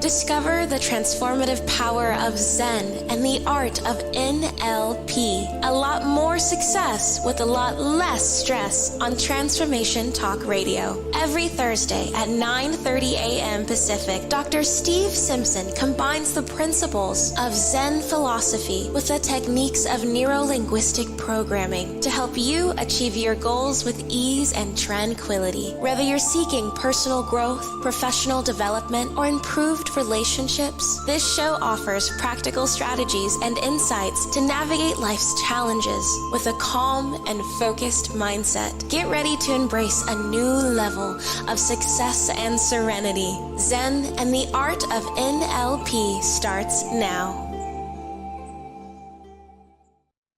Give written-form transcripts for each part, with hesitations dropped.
Discover the transformative power of Zen and the art of NLP. A lot more success with a lot less stress on Transformation Talk Radio. Every Thursday at 9:30 a.m. Pacific, Dr. Steve Simpson combines the principles of Zen philosophy with the techniques of neuro-linguistic programming to help you achieve your goals with ease and tranquility. Whether you're seeking personal growth, professional development, or improved relationships, this show offers practical strategies and insights to navigate life's challenges with a calm and focused mindset. Get ready to embrace a new level of success and serenity. Zen and the art of NLP starts now.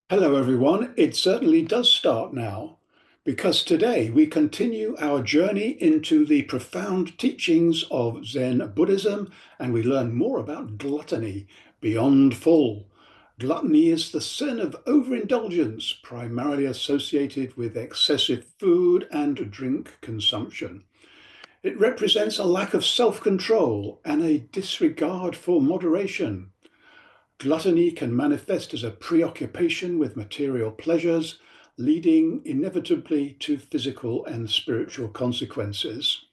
Hello everyone, it certainly does start now, because today we continue our journey into the profound teachings of Zen Buddhism, and we learn more about gluttony, beyond full. Gluttony is the sin of overindulgence, primarily associated with excessive food and drink consumption. It represents a lack of self-control and a disregard for moderation. Gluttony can manifest as a preoccupation with material pleasures, leading inevitably to physical and spiritual consequences.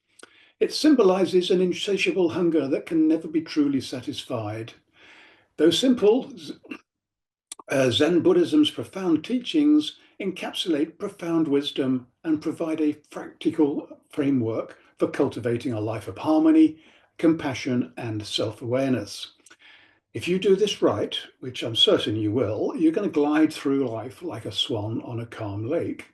It symbolizes an insatiable hunger that can never be truly satisfied. Though simple, Zen Buddhism's profound teachings encapsulate profound wisdom and provide a practical framework for cultivating a life of harmony, compassion, and self-awareness. If you do this right, which I'm certain you will, you're going to glide through life like a swan on a calm lake.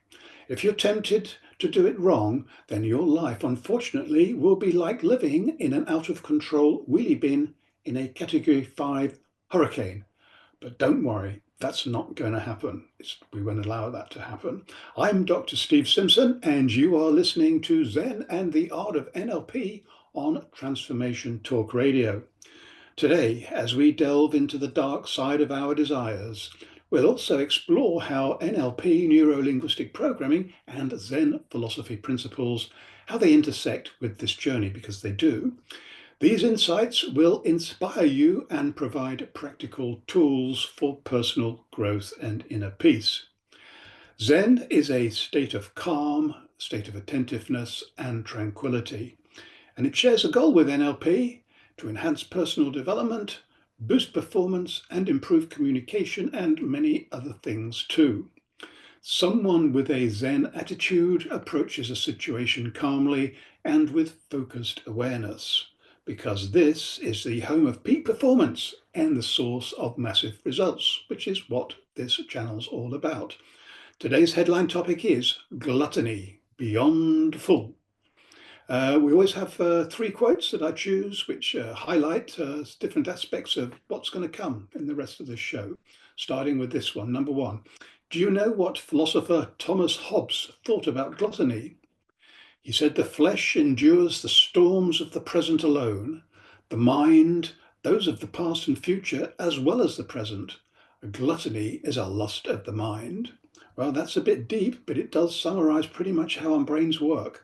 If you're tempted to do it wrong, then your life, unfortunately, will be like living in an out-of-control wheelie bin in a Category 5 hurricane. But don't worry, that's not going to happen. We won't allow that to happen. I'm Dr. Steve Simpson, and you are listening to Zen and the Art of NLP on Transformation Talk Radio. Today, as we delve into the dark side of our desires, we'll also explore how NLP, neuro-linguistic programming, and Zen philosophy principles, how they intersect with this journey, because they do. These insights will inspire you and provide practical tools for personal growth and inner peace. Zen is a state of calm, state of attentiveness, and tranquility, and it shares a goal with NLP to enhance personal development, boost performance, and improve communication, and many other things too. Someone with a Zen attitude approaches a situation calmly and with focused awareness, because this is the home of peak performance and the source of massive results, which is what this channel's all about. Today's headline topic is gluttony, beyond full. We always have 3 quotes that I choose, which highlight different aspects of what's going to come in the rest of this show, starting with this one. Number 1, do you know what philosopher Thomas Hobbes thought about gluttony? He said, the flesh endures the storms of the present alone, the mind, those of the past and future, as well as the present. Gluttony is a lust of the mind. Well, that's a bit deep, but it does summarize pretty much how our brains work.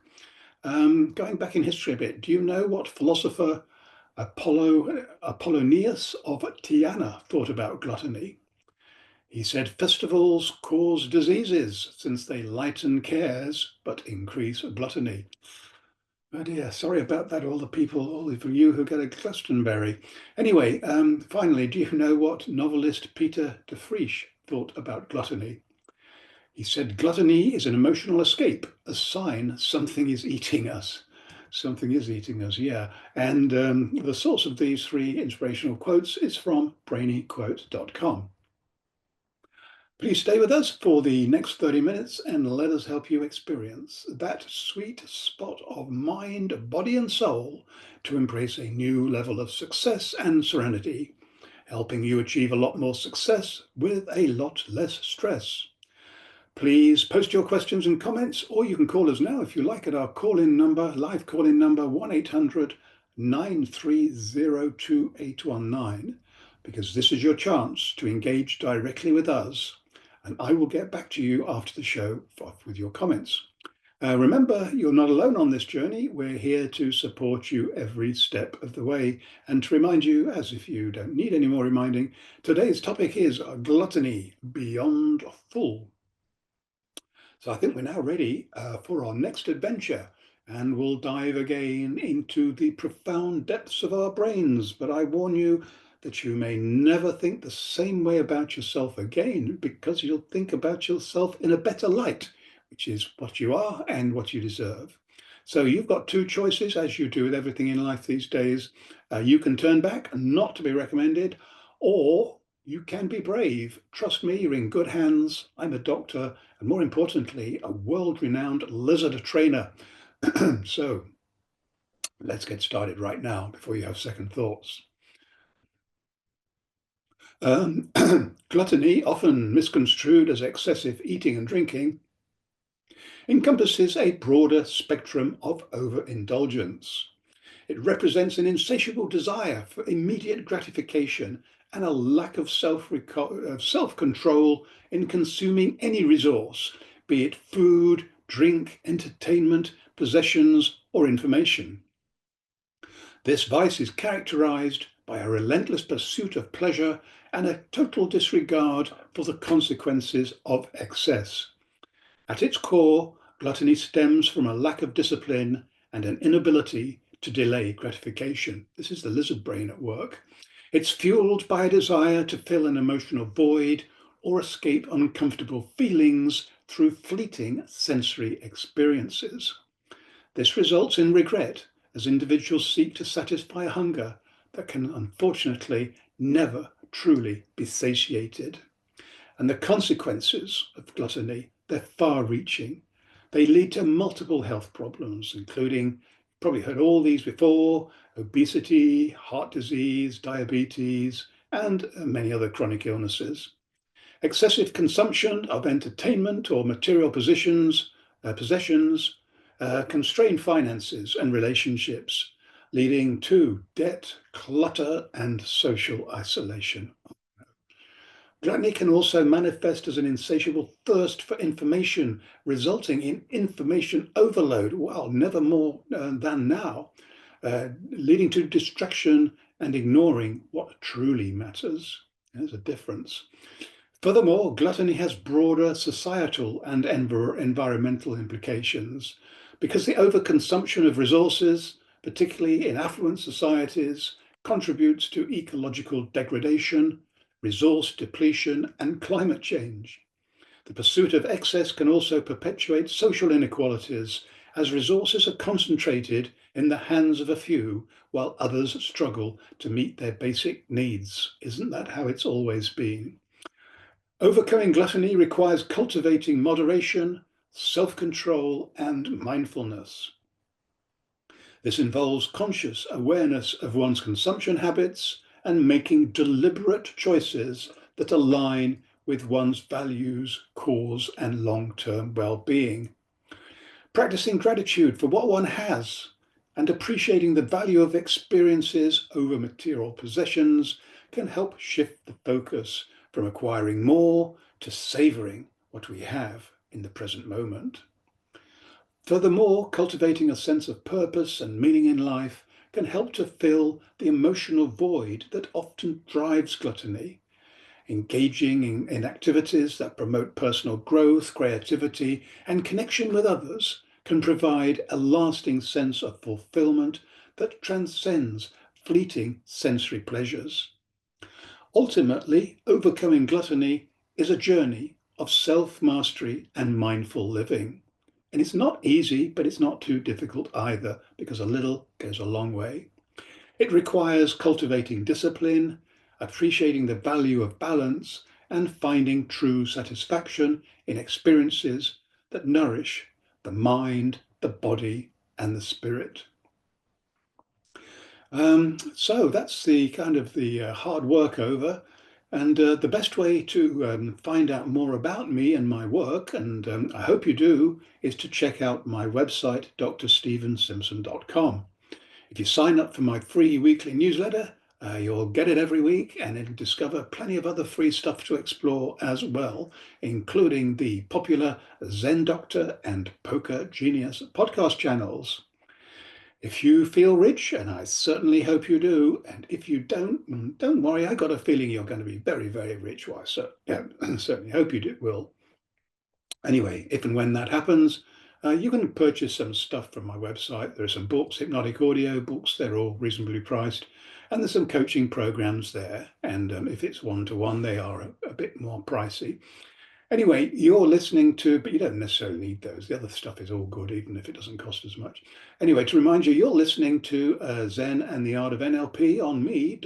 Going back in history a bit, do you know what philosopher Apollonius of Tyana thought about gluttony? He said, festivals cause diseases, since they lighten cares, but increase gluttony. Oh dear, sorry about that, all of you who get a Glastonbury. Anyway, finally, do you know what novelist Peter de Vries thought about gluttony? He said, gluttony is an emotional escape, a sign something is eating us. Something is eating us, yeah. And the source of these 3 inspirational quotes is from brainyquote.com. Please stay with us for the next 30 minutes and let us help you experience that sweet spot of mind, body, and soul to embrace a new level of success and serenity, helping you achieve a lot more success with a lot less stress. Please post your questions and comments, or you can call us now if you like at our call-in number, live call-in number 1-800-930-2819, because this is your chance to engage directly with us, and I will get back to you after the show with your comments. Remember, you're not alone on this journey. We're here to support you every step of the way. And to remind you, as if you don't need any more reminding, today's topic is gluttony beyond full. So I think we're now ready for our next adventure, and we'll dive again into the profound depths of our brains. But I warn you that you may never think the same way about yourself again, because you'll think about yourself in a better light, which is what you are and what you deserve. So you've got two choices, as you do with everything in life these days. You can turn back, not to be recommended, or you can be brave. Trust me, you're in good hands. I'm a doctor, and more importantly, a world-renowned lizard trainer. So let's get started right now before you have second thoughts. Gluttony, often misconstrued as excessive eating and drinking, encompasses a broader spectrum of overindulgence. It represents an insatiable desire for immediate gratification and a lack of self-control in consuming any resource, be it food, drink, entertainment, possessions, or information. This vice is characterized by a relentless pursuit of pleasure and a total disregard for the consequences of excess. At its core, gluttony stems from a lack of discipline and an inability to delay gratification. This is the lizard brain at work. It's fueled by a desire to fill an emotional void or escape uncomfortable feelings through fleeting sensory experiences. This results in regret as individuals seek to satisfy a hunger that can unfortunately never truly be satiated. And the consequences of gluttony, they're far-reaching. They lead to multiple health problems, including, you've probably heard all these before, obesity, heart disease, diabetes, and many other chronic illnesses. Excessive consumption of entertainment or material possessions, constrained finances and relationships, leading to debt, clutter, and social isolation. Gluttony can also manifest as an insatiable thirst for information, resulting in information overload, well, never more than now, leading to distraction and ignoring what truly matters. There's a difference. Furthermore, gluttony has broader societal and environmental implications because the overconsumption of resources, particularly in affluent societies, contributes to ecological degradation, resource depletion, and climate change. The pursuit of excess can also perpetuate social inequalities as resources are concentrated in the hands of a few while others struggle to meet their basic needs. Isn't that how it's always been? Overcoming gluttony requires cultivating moderation, self-control, and mindfulness. This involves conscious awareness of one's consumption habits and making deliberate choices that align with one's values, cause, and long-term well-being. Practicing gratitude for what one has and appreciating the value of experiences over material possessions can help shift the focus from acquiring more to savoring what we have in the present moment. Furthermore, cultivating a sense of purpose and meaning in life can help to fill the emotional void that often drives gluttony. Engaging in activities that promote personal growth, creativity, and connection with others can provide a lasting sense of fulfillment that transcends fleeting sensory pleasures. Ultimately, overcoming gluttony is a journey of self-mastery and mindful living. And it's not easy, but it's not too difficult either, because a little goes a long way. It requires cultivating discipline, appreciating the value of balance, and finding true satisfaction in experiences that nourish the mind, the body, and the spirit. So that's the kind of the hard work over. And the best way to find out more about me and my work, and I hope you do, is to check out my website, drstephensimpson.com. If you sign up for my free weekly newsletter, You'll get it every week and then discover plenty of other free stuff to explore as well, including the popular Zen Doctor and Poker Genius podcast channels. If you feel rich, and I certainly hope you do, and if you don't worry, I got a feeling you're going to be very, very rich. Well, certainly hope you will. Anyway, if and when that happens, you can purchase some stuff from my website. There are some books, hypnotic audio books, they're all reasonably priced. And there's some coaching programs there. And if it's one-to-one, they are a bit more pricey. Anyway, you're listening to, but you don't necessarily need those. The other stuff is all good, even if it doesn't cost as much. Anyway, to remind you, you're listening to Zen and the Art of NLP on me,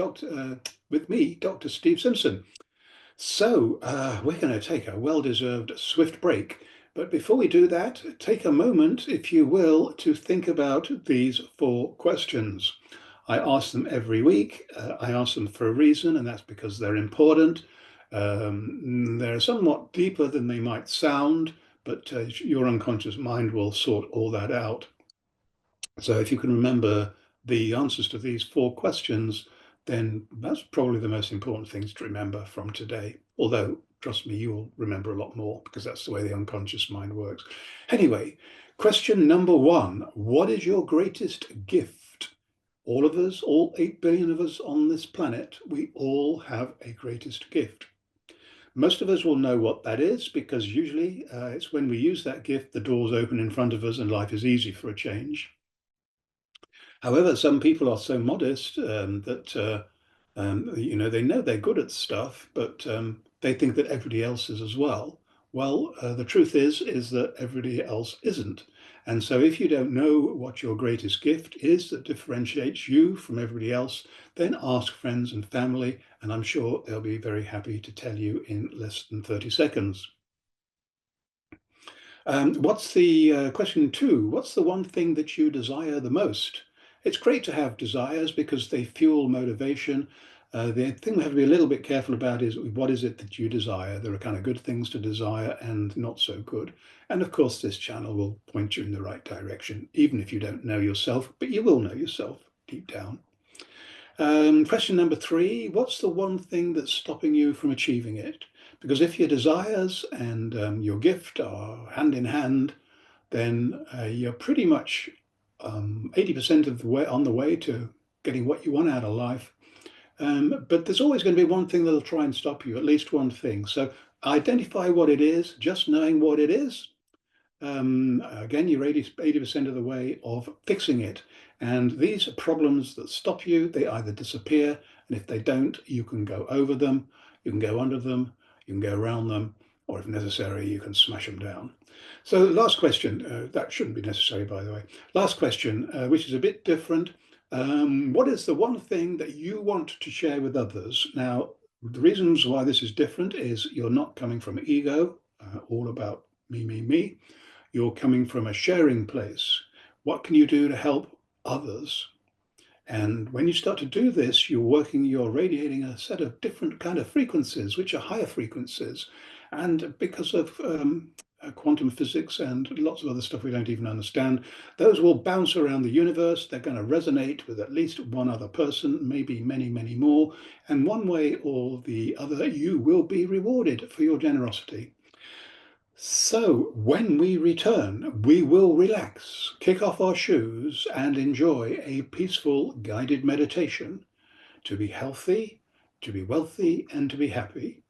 with me, Dr. Steve Simpson. So we're going to take a well-deserved swift break. But before we do that, take a moment, if you will, to think about these 4 questions. I ask them every week. I ask them for a reason, and that's because they're important. They're somewhat deeper than they might sound, but your unconscious mind will sort all that out. So if you can remember the answers to these 4 questions, then that's probably the most important things to remember from today. Although, trust me, you'll remember a lot more because that's the way the unconscious mind works. Anyway, question number 1, what is your greatest gift? All of us, all 8 billion of us on this planet, we all have a greatest gift. Most of us will know what that is because usually it's when we use that gift, the doors open in front of us and life is easy for a change. However, some people are so modest that they know they're good at stuff, but they think that everybody else is as well. Well, the truth is that everybody else isn't. And so if you don't know what your greatest gift is that differentiates you from everybody else, then ask friends and family, and I'm sure they'll be very happy to tell you in less than 30 seconds. What's the question 2? What's the one thing that you desire the most? It's great to have desires because they fuel motivation. The thing we have to be a little bit careful about is what is it that you desire? There are kind of good things to desire and not so good. And of course, this channel will point you in the right direction, even if you don't know yourself, but you will know yourself deep down. Question number 3, what's the one thing that's stopping you from achieving it? Because if your desires and your gift are hand in hand, then you're pretty much 80% of the way on the way to getting what you want out of life. But there's always going to be one thing that'll try and stop you, at least one thing. So identify what it is. Just knowing what it is, again, you're 80% of the way of fixing it. And these problems that stop you, they either disappear, and if they don't, you can go over them, you can go under them, you can go around them, or if necessary, you can smash them down. So last question, that shouldn't be necessary, by the way. Last question, which is a bit different. What is the one thing that you want to share with others? Now, the reasons why this is different is you're not coming from ego, all about me, me, me. You're coming from a sharing place. What can you do to help others? And when you start to do this, you're radiating a set of different kind of frequencies, which are higher frequencies. And because of quantum physics and lots of other stuff we don't even understand, those will bounce around the universe. They're going to resonate with at least one other person, maybe many, many more. And one way or the other, you will be rewarded for your generosity. So when we return, we will relax, kick off our shoes, and enjoy a peaceful guided meditation to be healthy, to be wealthy, and to be happy.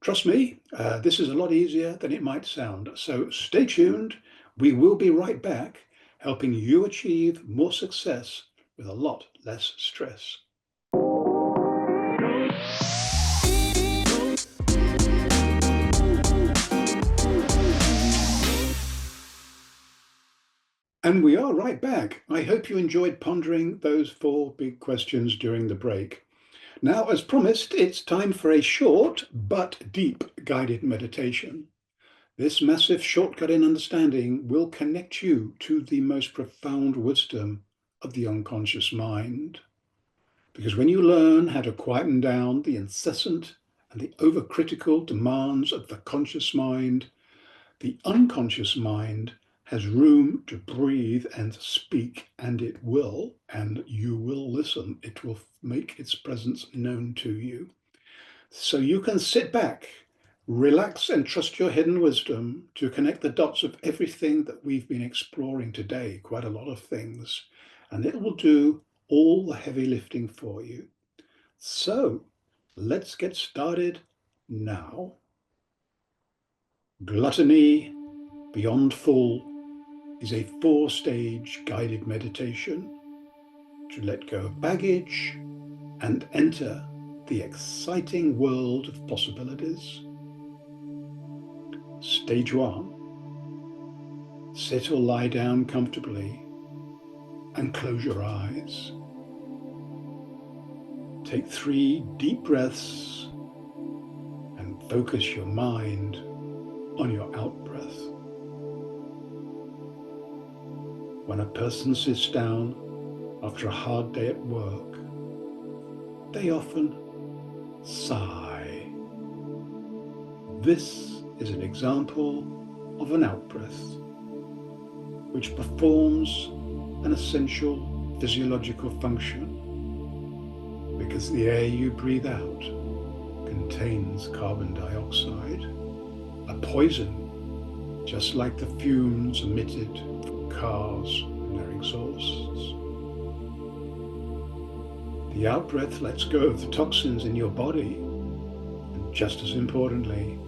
Trust me, this is a lot easier than it might sound. So stay tuned. We will be right back, helping you achieve more success with a lot less stress. And we are right back. I hope you enjoyed pondering those 4 big questions during the break. Now, as promised, it's time for a short but deep guided meditation. This massive shortcut in understanding will connect you to the most profound wisdom of the unconscious mind. Because when you learn how to quieten down the incessant and the overcritical demands of the conscious mind, the unconscious mind has room to breathe and speak, and it will, and you will listen. It will make its presence known to you. So you can sit back, relax, and trust your hidden wisdom to connect the dots of everything that we've been exploring today, quite a lot of things, and it will do all the heavy lifting for you. So let's get started now. Gluttony Beyond Full is a 4-stage guided meditation to let go of baggage and enter the exciting world of possibilities. Stage 1. Sit or lie down comfortably and close your eyes. Take 3 deep breaths and focus your mind on your out-breath. When a person sits down after a hard day at work, they often sigh. This is an example of an out-breath, which performs an essential physiological function because the air you breathe out contains carbon dioxide, a poison just like the fumes emitted from cars and their exhausts. The out-breath lets go of the toxins in your body, and just as importantly,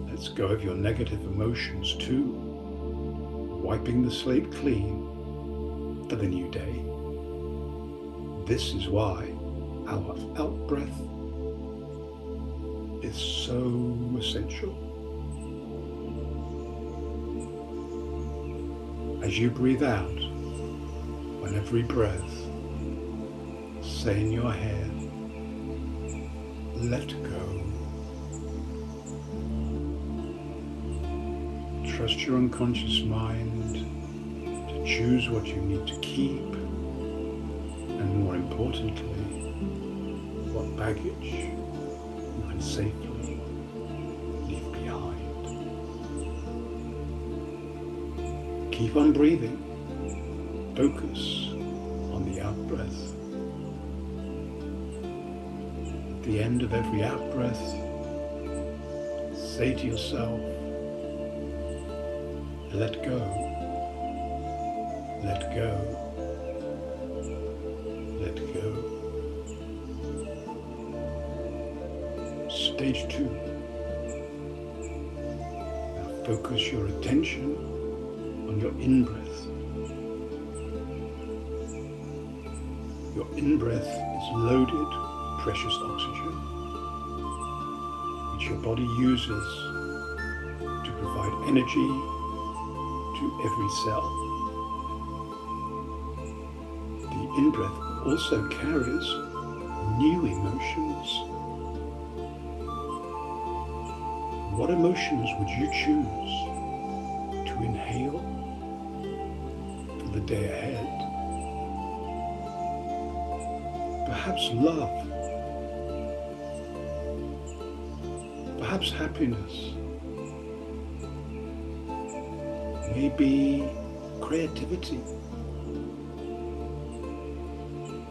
lets go of your negative emotions too, wiping the slate clean for the new day. This is why our out-breath is so essential. As you breathe out, on every breath, say in your head, let go. Trust your unconscious mind to choose what you need to keep, and more importantly, what baggage you can safely leave behind. Keep on breathing. Focus on the out-breath. At the end of every out-breath, say to yourself, let go, let go, let go. Stage 2. Now focus your attention on your in-breath. Your in-breath is loaded with precious oxygen, which your body uses to provide energy to every cell. The in-breath also carries new emotions. What emotions would you choose to inhale for the day ahead? Perhaps love, perhaps happiness, maybe creativity.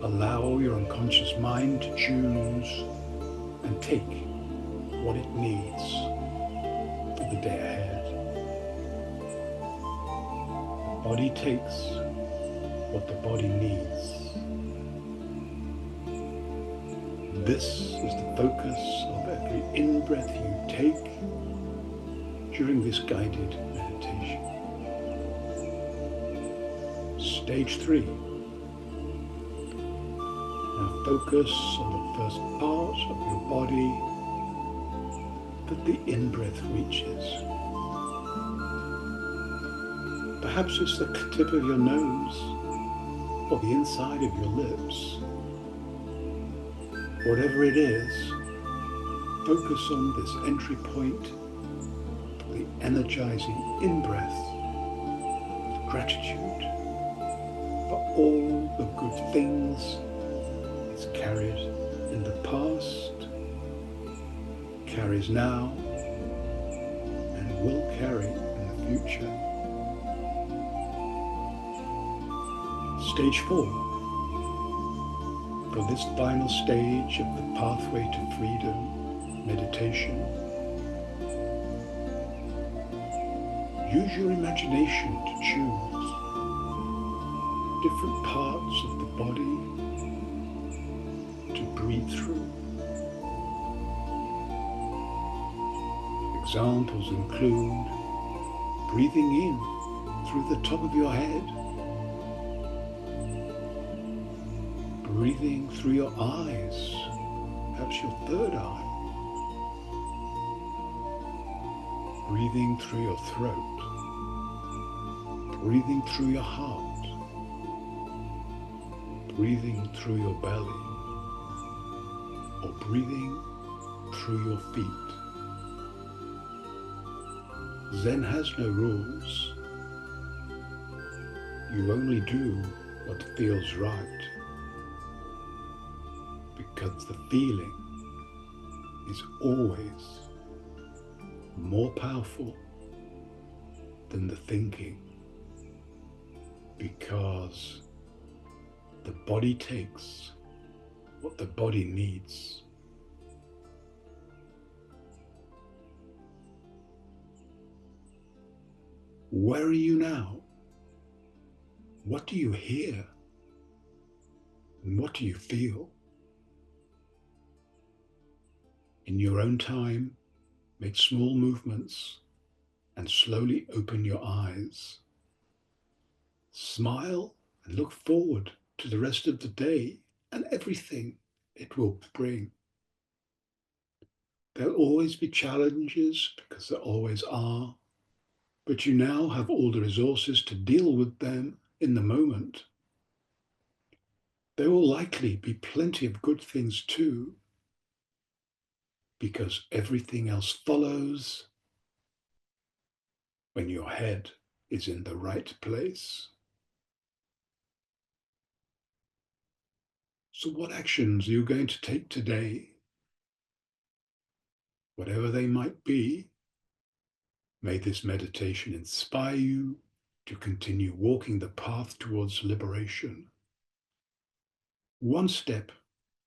Allow your unconscious mind to choose and take what it needs for the day ahead. The body takes what the body needs. This is the focus of every in-breath you take during this guided meditation. Stage 3. Now focus on the first part of your body that the in-breath reaches. Perhaps it's the tip of your nose or the inside of your lips. Whatever it is, focus on this entry point, the energizing in-breath, gratitude for all the good things it's carried in the past, carries now, and will carry in the future. stage 4. For this final stage of the pathway to freedom, meditation, use your imagination to choose different parts of the body to breathe through. Examples include breathing in through the top of your head, breathing through your eyes, perhaps your third eye, breathing through your throat, breathing through your heart, breathing through your belly, or breathing through your feet. Zen has no rules. You only do what feels right, because the feeling is always more powerful than the thinking, because the body takes what the body needs. Where are you now? What do you hear? And what do you feel? In your own time, make small movements and slowly open your eyes. Smile and look forward to the rest of the day and everything it will bring. There'll always be challenges, because there always are, but you now have all the resources to deal with them in the moment. There will likely be plenty of good things too, because everything else follows when your head is in the right place. So what actions are you going to take today? Whatever they might be, may this meditation inspire you to continue walking the path towards liberation, one step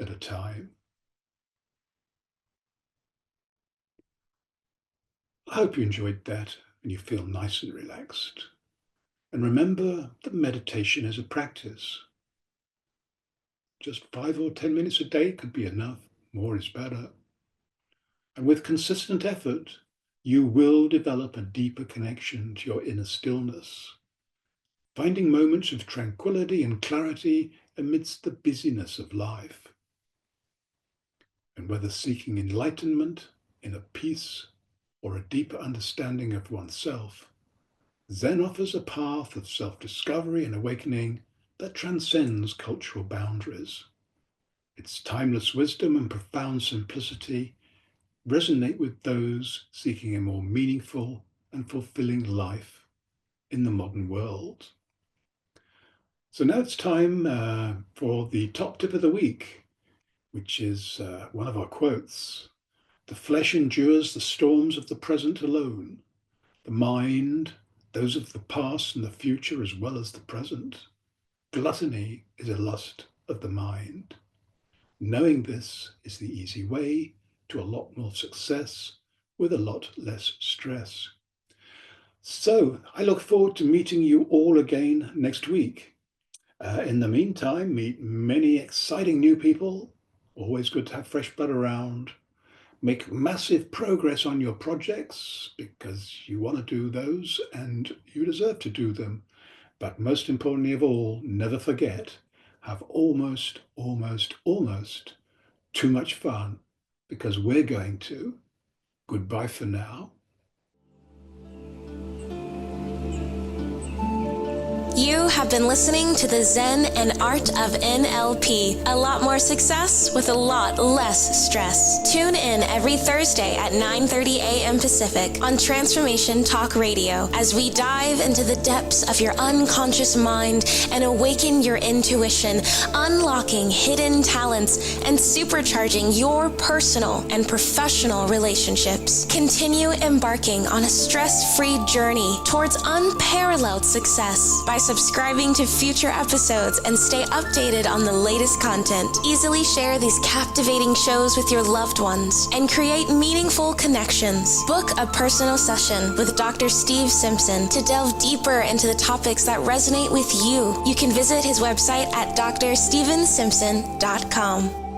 at a time. I hope you enjoyed that and you feel nice and relaxed. And remember that meditation is a practice. Just 5 or 10 minutes a day could be enough. More is better. And with consistent effort, you will develop a deeper connection to your inner stillness, finding moments of tranquility and clarity amidst the busyness of life. And whether seeking enlightenment, inner peace, or a deeper understanding of oneself, Zen offers a path of self-discovery and awakening that transcends cultural boundaries. Its timeless wisdom and profound simplicity resonate with those seeking a more meaningful and fulfilling life in the modern world. So now it's time for the top tip of the week, which is one of our quotes. The flesh endures the storms of the present alone. The mind, those of the past and the future as well as the present. Gluttony is a lust of the mind. Knowing this is the easy way to a lot more success with a lot less stress. So I look forward to meeting you all again next week. In the meantime, meet many exciting new people. Always good to have fresh blood around. Make massive progress on your projects, because you want to do those and you deserve to do them. But most importantly of all, never forget, have almost too much fun, because we're going to. Goodbye for now. You have been listening to the Zen and Art of NLP. A lot more success with a lot less stress. Tune in every Thursday at 9:30 a.m. Pacific on Transformation Talk Radio as we dive into the depths of your unconscious mind and awaken your intuition, unlocking hidden talents and supercharging your personal and professional relationships. Continue embarking on a stress-free journey towards unparalleled success by subscribing to future episodes, and stay updated on the latest content. Easily share these captivating shows with your loved ones and create meaningful connections. Book a personal session with Dr. Steve Simpson to delve deeper into the topics that resonate with you. You can visit his website at drstevensimpson.com.